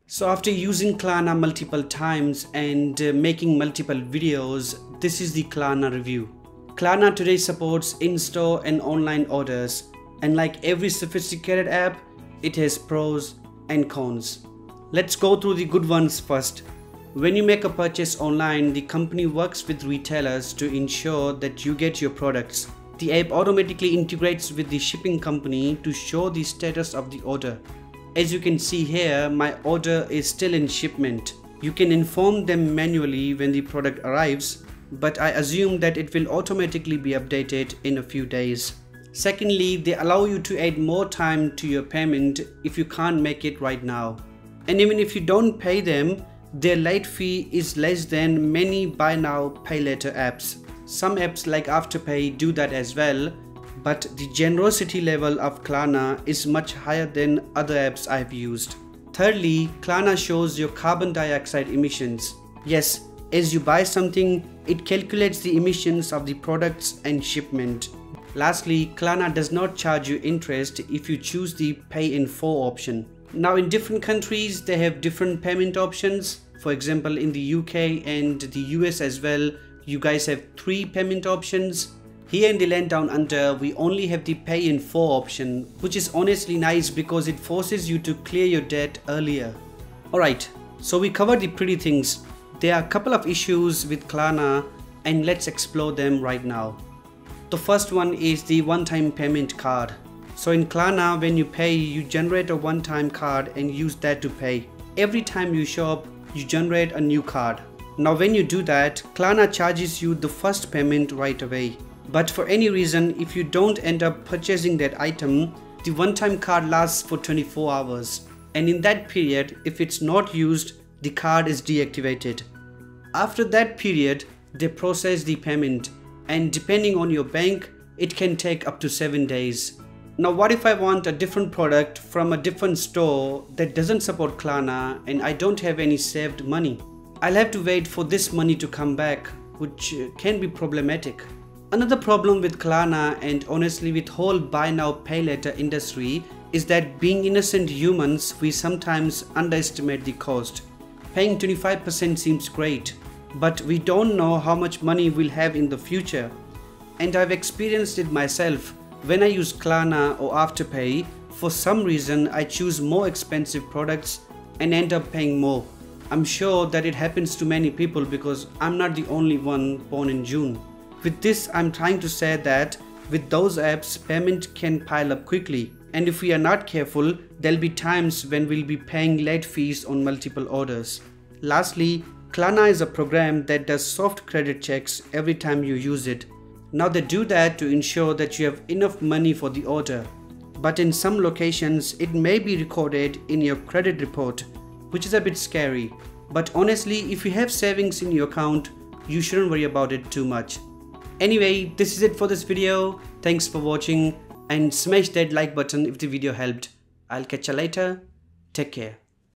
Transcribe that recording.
So after using Klarna multiple times and making multiple videos, this is the Klarna review. Klarna today supports in-store and online orders, and like every sophisticated app, it has pros and cons. Let's go through the good ones first. When you make a purchase online, the company works with retailers to ensure that you get your products. The app automatically integrates with the shipping company to show the status of the order. As you can see here, my order is still in shipment. You can inform them manually when the product arrives, but I assume that it will automatically be updated in a few days. Secondly, they allow you to add more time to your payment if you can't make it right now. And even if you don't pay them, their late fee is less than many buy now, pay later apps. Some apps like Afterpay do that as well, but the generosity level of Klarna is much higher than other apps I've used. Thirdly, Klarna shows your carbon dioxide emissions. Yes, as you buy something, it calculates the emissions of the products and shipment. Lastly, Klarna does not charge you interest if you choose the pay in full option. Now in different countries, they have different payment options. For example, in the UK and the US as well, you guys have 3 payment options. Here in the land down under, we only have the pay in full option, which is honestly nice because it forces you to clear your debt earlier. Alright, so we covered the pretty things. There are a couple of issues with Klarna and let's explore them right now. The first one is the one-time payment card. So in Klarna, when you pay, you generate a one-time card and use that to pay. Every time you shop, you generate a new card. Now when you do that, Klarna charges you the first payment right away. But for any reason, if you don't end up purchasing that item, the one-time card lasts for 24 hours. And in that period, if it's not used, the card is deactivated. After that period, they process the payment, and depending on your bank, it can take up to 7 days. Now what if I want a different product from a different store that doesn't support Klarna and I don't have any saved money? I'll have to wait for this money to come back, which can be problematic. Another problem with Klarna and honestly with whole buy now pay later industry is that being innocent humans, we sometimes underestimate the cost. Paying 25% seems great, but we don't know how much money we'll have in the future. And I've experienced it myself. When I use Klarna or Afterpay, for some reason I choose more expensive products and end up paying more. I'm sure that it happens to many people because I'm not the only one born in June. With this, I'm trying to say that with those apps, payment can pile up quickly. And if we are not careful, there'll be times when we'll be paying late fees on multiple orders. Lastly, Klarna is a program that does soft credit checks every time you use it. Now they do that to ensure that you have enough money for the order. But in some locations, it may be recorded in your credit report, which is a bit scary. But honestly, if you have savings in your account, you shouldn't worry about it too much. Anyway, this is it for this video. Thanks for watching and smash that like button if the video helped. I'll catch you later. Take care.